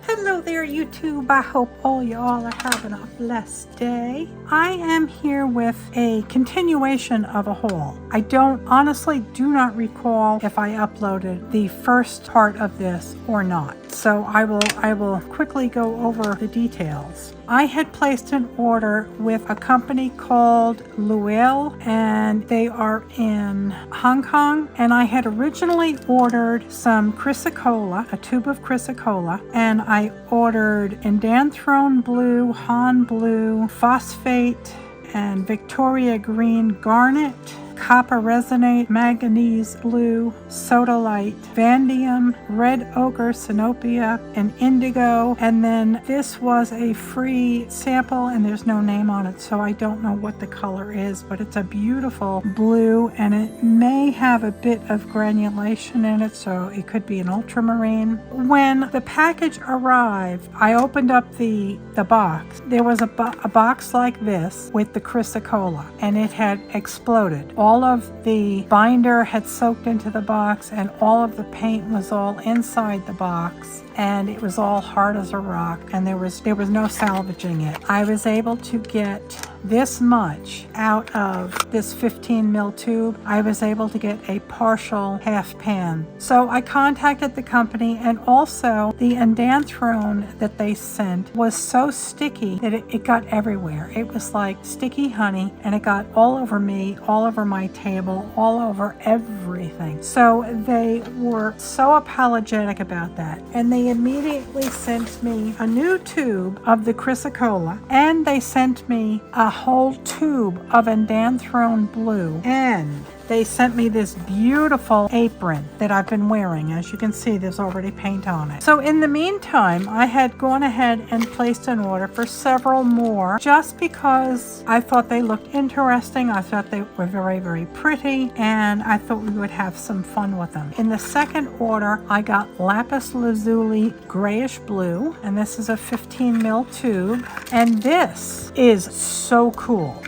Hello there YouTube, I hope all y'all are having a blessed day. I am here with a continuation of a haul. I honestly do not recall if I uploaded the first part of this or not. So I will quickly go over the details. I had placed an order with a company called Luel, and they are in Hong Kong, and I had originally ordered some chrysocolla, a tube of chrysocolla, and I ordered indanthrone blue, Han blue, phosphate, and Victoria green garnet, copper resonate, manganese blue, sodalite, vanadium, red ochre, sinopia, and indigo. And then this was a free sample, and there's no name on it, so I don't know what the color is, but it's a beautiful blue, and it may have a bit of granulation in it, so it could be an ultramarine. When the package arrived, I opened up the box. There was a box like this with the chrysocolla, and it had exploded. All of the binder had soaked into the box, and all of the paint was all inside the box, and it was all hard as a rock, and there was no salvaging it. I was able to get this much out of this 15 mil tube. I was able to get a partial half pan. So I contacted the company, and also the indanthrone that they sent was so sticky that it got everywhere. It was like sticky honey, and it got all over me, all over my table, all over everything. So they were so apologetic about that, and they immediately sent me a new tube of the chrysocolla, and they sent me a whole tube of indanthrone blue, and they sent me this beautiful apron that I've been wearing. As you can see, there's already paint on it. So in the meantime, I had gone ahead and placed an order for several more, just because I thought they looked interesting. I thought they were very, very pretty, and I thought we would have some fun with them. In the second order, I got lapis lazuli grayish blue, and this is a 15 mil tube, and this is so cool.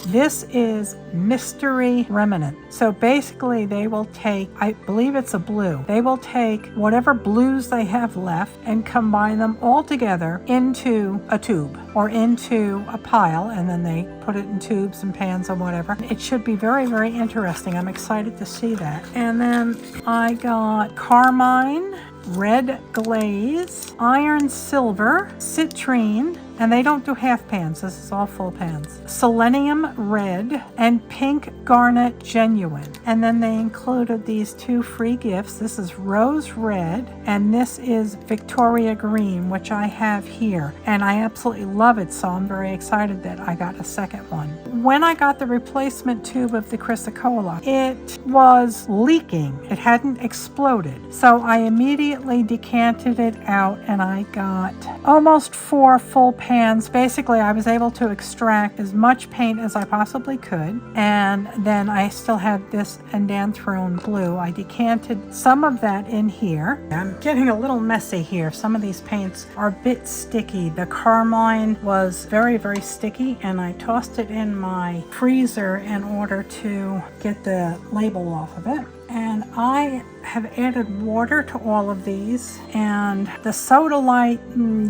This is Mystery Remnant. So basically they will take, I believe it's a blue, they will take whatever blues they have left and combine them all together into a tube or into a pile, and then they put it in tubes and pans and whatever. It should be very, very interesting. I'm excited to see that. And then I got carmine, red glaze, iron silver, citrine, and they don't do half pans, this is all full pans, selenium red, and pink garnet genuine. And then they included these two free gifts. This is rose red, and this is Victoria green, which I have here, and I absolutely love it, so I'm very excited that I got a second one. When I got the replacement tube of the chrysocolla, it was leaking. It hadn't exploded, so I immediately decanted it out, and I got almost 4 full pans. Basically, I was able to extract as much paint as I possibly could, and then I still have this indanthrone blue. I decanted some of that in here. I'm getting a little messy here. Some of these paints are a bit sticky. The carmine was very, very sticky, and I tossed it in my freezer in order to get the label off of it. And I have added water to all of these, and the sodalite,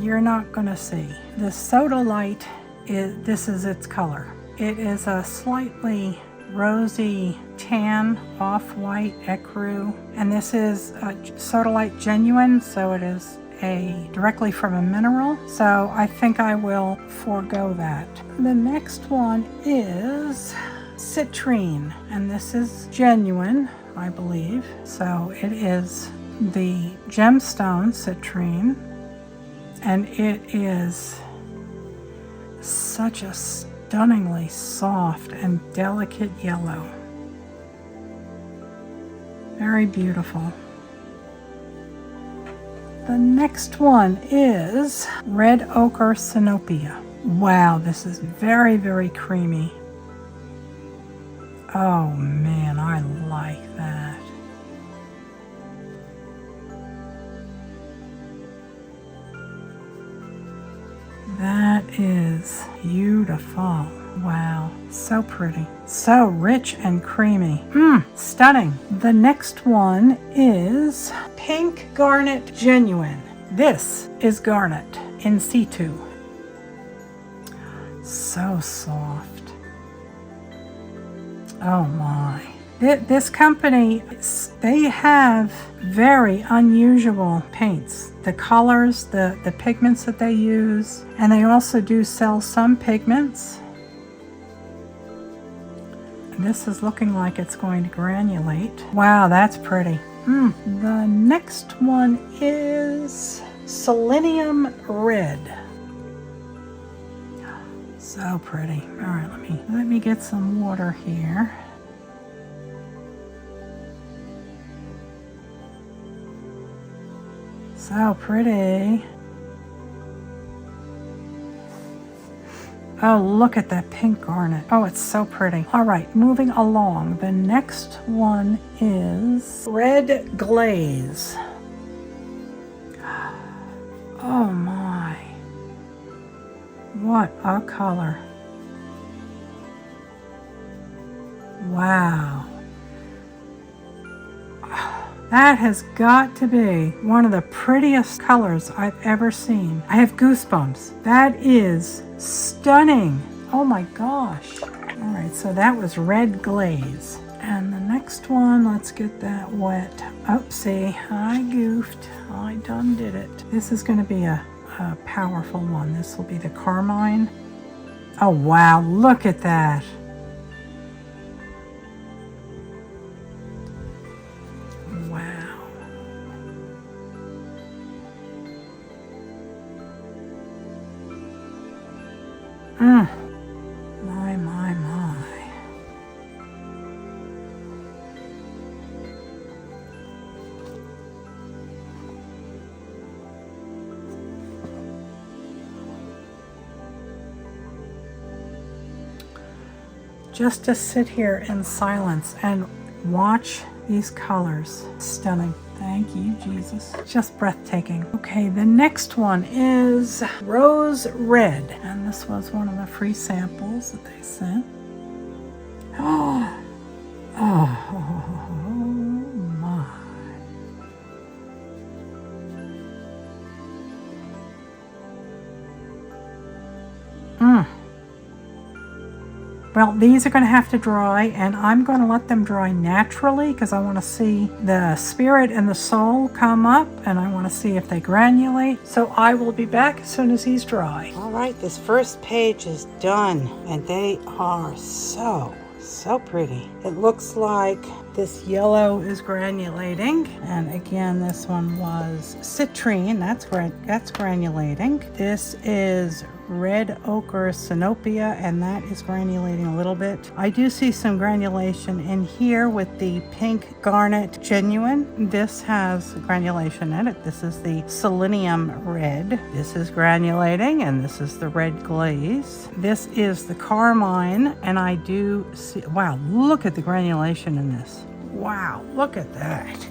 you're not going to see. The sodalite, this is its color. It is a slightly rosy tan, off-white ecru, and this is sodalite genuine, so it is directly from a mineral, so I think I will forego that. The next one is citrine, and this is genuine, I believe. So it is the gemstone citrine, and it is such a stunningly soft and delicate yellow. Very beautiful. The next one is red ochre sinopia. Wow, this is very, very creamy. Oh man, I like that. That is beautiful. Wow. So pretty. So rich and creamy. Stunning. The next one is Pink Garnet Genuine. This is garnet in situ. So soft. Oh my. This company, they have very unusual paints. The colors, the pigments that they use, and they also do sell some pigments. And this is looking like it's going to granulate. Wow, that's pretty. The next one is Selenium Red. So pretty. All right, let me get some water here. So pretty. Oh, look at that pink garnet. Oh, it's so pretty. All right, moving along. The next one is Red Glaze. Oh my. What a color. Wow. That has got to be one of the prettiest colors I've ever seen. I have goosebumps. That is stunning. Oh my gosh. All right, so that was Red Glaze. And the next one, let's get that wet. Oopsie, I goofed. I done did it. This is going to be a powerful one. This will be the Carmine. Oh wow, look at that. My. Just to sit here in silence and watch these colors. Stunning. Thank you, Jesus. Just breathtaking. Okay, the next one is Rose Red. And this was one of the free samples that they sent. Oh my. Well, these are going to have to dry, and I'm going to let them dry naturally because I want to see the spirit and the soul come up, and I want to see if they granulate. So I will be back as soon as these dry. All right, this first page is done, and they are so pretty. It looks like this yellow is granulating, and again, this one was citrine. That's granulating. This is red ochre Sinopia, and that is granulating a little bit. I do see some granulation in here with the Pink Garnet Genuine. This has granulation in it. This is the Selenium Red. This is granulating, and this is the Red Glaze. This is the Carmine, and I do see, wow, look at the granulation in this. Wow, look at that.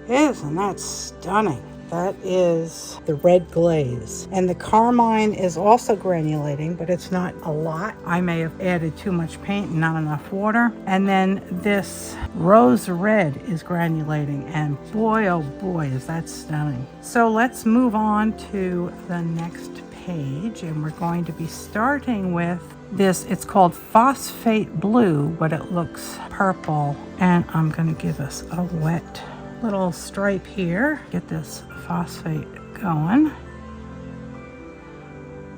Isn't that stunning? That is the Red Glaze. And the Carmine is also granulating, but it's not a lot. I may have added too much paint and not enough water. And then this Rose Red is granulating, and boy, oh boy, is that stunning. So let's move on to the next page, and we're going to be starting with this. It's called Phosphate Blue, but it looks purple. And I'm going to give us a wet little stripe here. Get this phosphate going.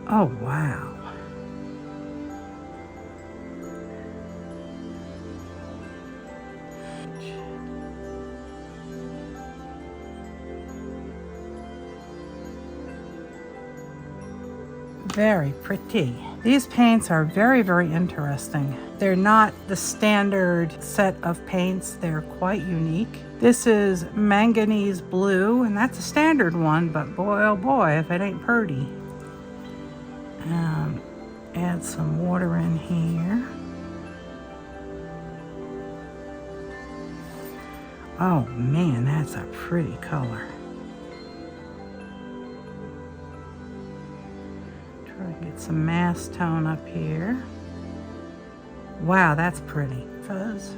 Oh wow. Very pretty. These paints are very, very interesting. They're not the standard set of paints. They're quite unique. This is Manganese Blue, and that's a standard one, but boy, oh boy, if it ain't pretty. Add some water in here. Oh man, that's a pretty color. Try to get some mass tone up here. Wow, that's pretty. Fuzz.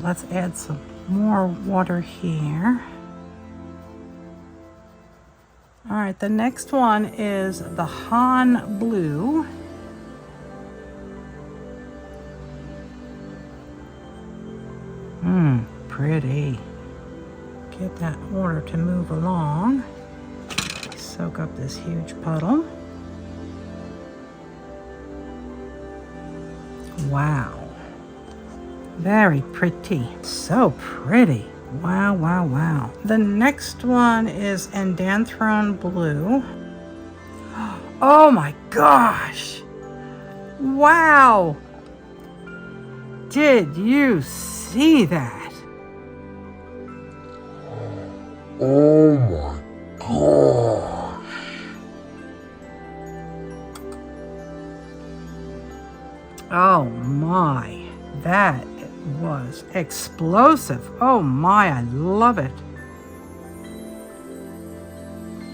Let's add some more water here. All right, the next one is the Han Blue. Pretty. Get that water to move along. Soak up this huge puddle. Wow. Very pretty. So pretty. Wow, wow, wow. The next one is Endanthrone Blue. Oh my gosh. Wow. Did you see that? Oh my gosh. Oh my. That was explosive. Oh my, I love it.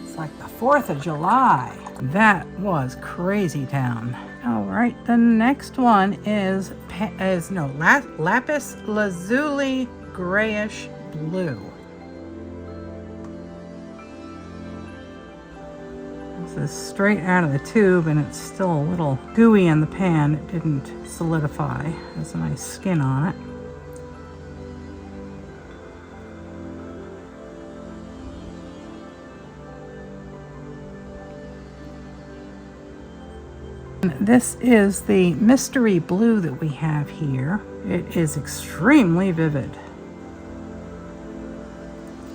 It's like the 4th of July. That was crazy town. All right, the next one is lapis lazuli grayish blue. This is straight out of the tube and it's still a little gooey in the pan. It didn't solidify. There's a nice skin on it. This is the mystery blue that we have here. It is extremely vivid.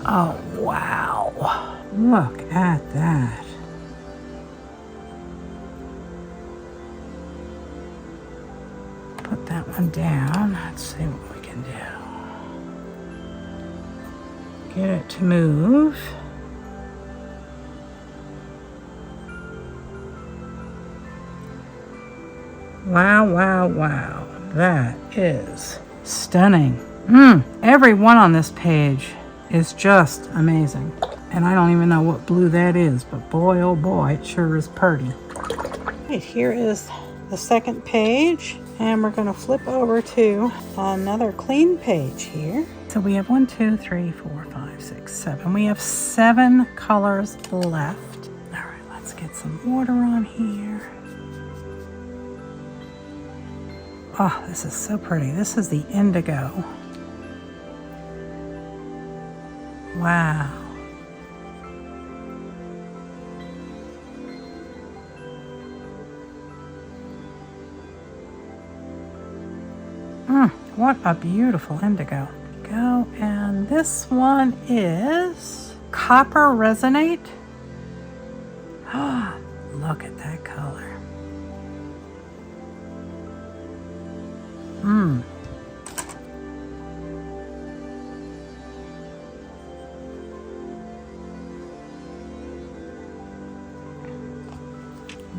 Oh, wow. Look at that. Put that one down. Let's see what we can do. Get it to move. Wow, wow, wow. That is stunning. Every one on this page is just amazing. And I don't even know what blue that is, but boy, oh boy, it sure is pretty. Right, here is the second page, and we're going to flip over to another clean page here. So we have 1, 2, 3, 4, 5, 6, 7. We have 7 colors left. All right, let's get some water on here. Oh, this is so pretty. This is the indigo. Wow. What a beautiful indigo. Go, and this one is Copper Resonate. Ah, look at that color.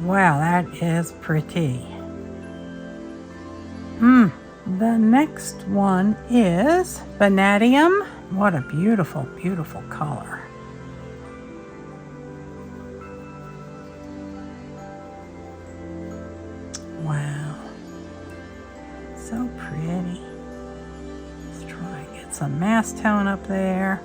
Wow, that is pretty. The next one is Vanadium. What a beautiful, beautiful color. Wow. So pretty. Let's try and get some mass tone up there.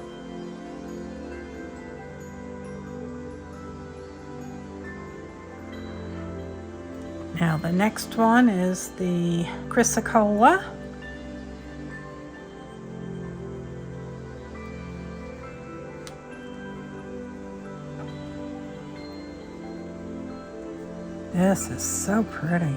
Now the next one is the Chrysocolla. This is so pretty.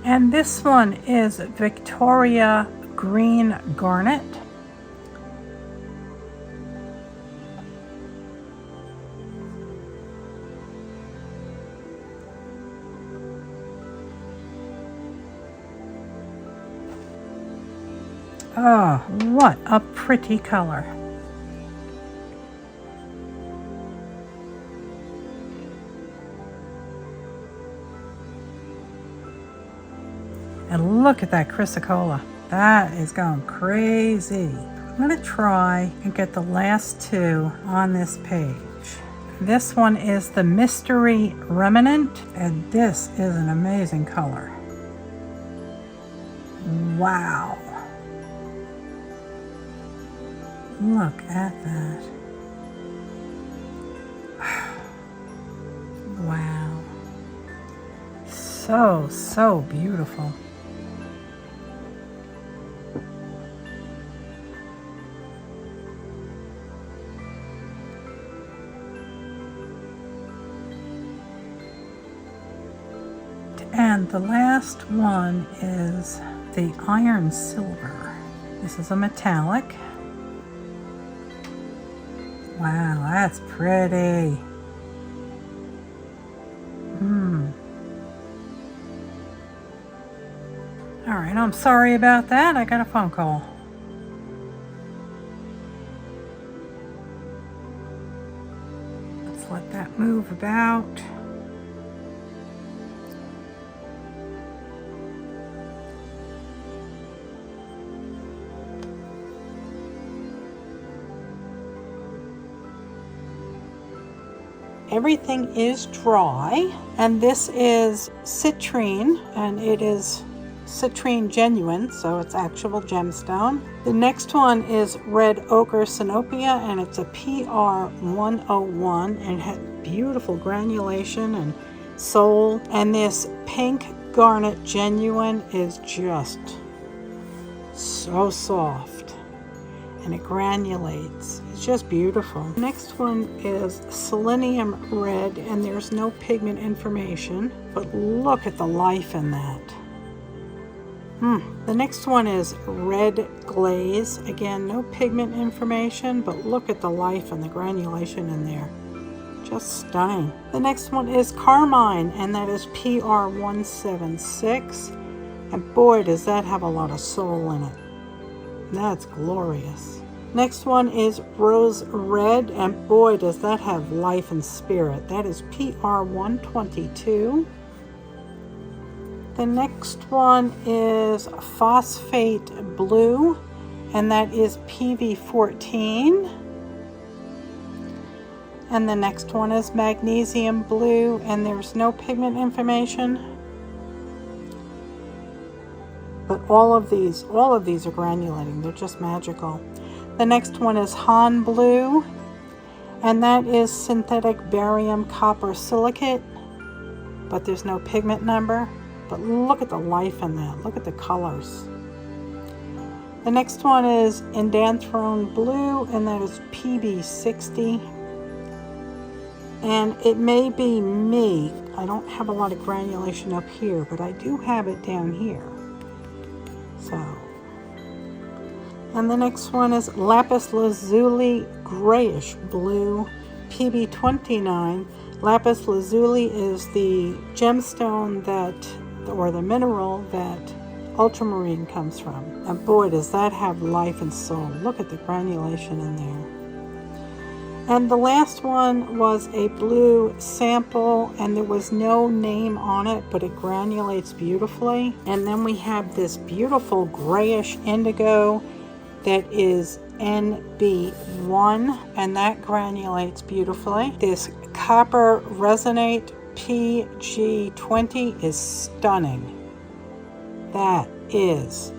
And this one is Victoria Green Garnet. Oh, what a pretty color. And look at that chrysocolla. That is going crazy. I'm going to try and get the last two on this page. This one is the Mystery Remnant, and this is an amazing color. Wow. Look at that. Wow. So beautiful. And the last one is the Iron Silver. This is a metallic. Wow, that's pretty. All right, I'm sorry about that. I got a phone call. Let's let that move about. Everything is dry, and this is citrine, and it is citrine genuine, so it's actual gemstone. The next one is red ochre sinopia, and it's a PR 101, and it has beautiful granulation and soul. And this pink garnet genuine is just so soft, and it granulates. It's just beautiful. Next one is selenium red, and there's no pigment information, but look at the life in that. The next one is red glaze. Again, no pigment information, but look at the life and the granulation in there. Just stunning. The next one is carmine, and that is PR 176. And boy, does that have a lot of soul in it. That's glorious. Next one is rose red, and boy, does that have life and spirit. That is PR 122. The next one is phosphate blue, and that is PV 14. And the next one is magnesium blue, and there's no pigment information. But all of these are granulating. They're just magical. The next one is Han blue, and that is synthetic barium copper silicate, but there's no pigment number. But look at the life in that. Look at the colors. The next one is indanthrone blue, and that is PB 60. And it may be me. I don't have a lot of granulation up here, but I do have it down here. So. And the next one is lapis lazuli grayish blue, PB 29. Lapis lazuli is the gemstone that, or the mineral that ultramarine comes from. And boy, does that have life and soul. Look at the granulation in there. And the last one was a blue sample, and there was no name on it, but it granulates beautifully. And then we have this beautiful grayish indigo that is NB1, and that granulates beautifully. This copper resonate PG20 is stunning. That is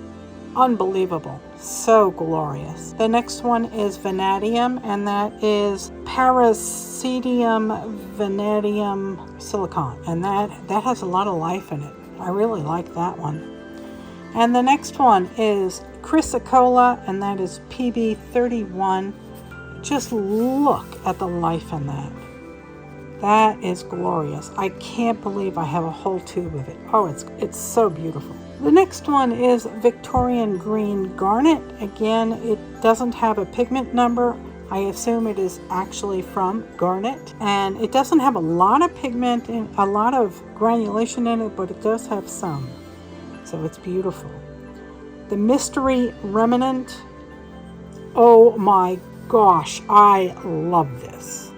unbelievable. So glorious. The next one is vanadium, and that is parasidium vanadium silicon, and that has a lot of life in it. I really like that one. And the next one is chrysocolla, and that is PB 31. Just look at the life in that. That is glorious. I can't believe I have a whole tube of it. Oh, it's so beautiful. The next one is Victorian green garnet. Again, it doesn't have a pigment number. I assume it is actually from garnet, and it doesn't have a lot of pigment and a lot of granulation in it, but it does have some. So it's beautiful. The mystery remnant. Oh my gosh, I love this.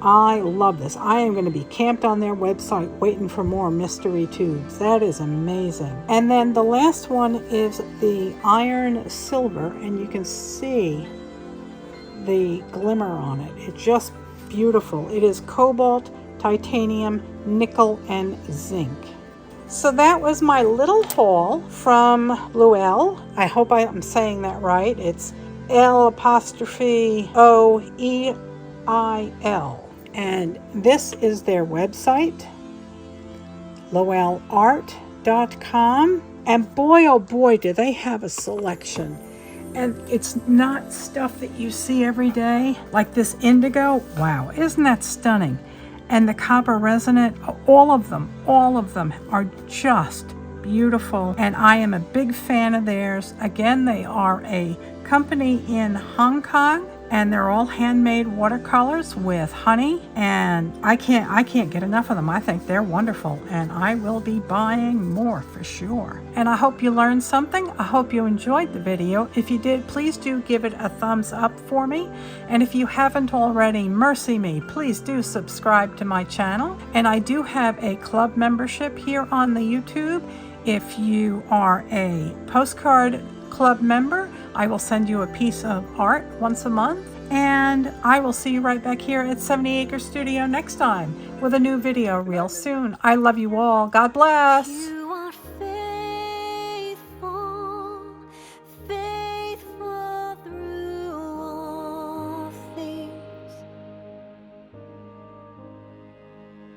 I love this. I am going to be camped on their website waiting for more mystery tubes. That is amazing. And then the last one is the iron silver, and you can see the glimmer on it. It's just beautiful. It is cobalt, titanium, nickel, and zinc. So that was my little haul from Luel. I hope I'm saying that right. It's L''OEIL. And this is their website, lowellart.com. And boy, oh boy, do they have a selection. And it's not stuff that you see every day, like this indigo. Wow, isn't that stunning? And the copper resonant, all of them are just beautiful. And I am a big fan of theirs. Again, they are a company in Hong Kong, and they're all handmade watercolors with honey, and I can't get enough of them. I think they're wonderful, and I will be buying more for sure. And I hope you learned something. I hope you enjoyed the video. If you did, please do give it a thumbs up for me. And if you haven't already, mercy me, please do subscribe to my channel. And I do have a club membership here on the YouTube. If you are a postcard club member, I will send you a piece of art once a month, and I will see you right back here at 70 Acre Studio next time with a new video real soon. I love you all. God bless.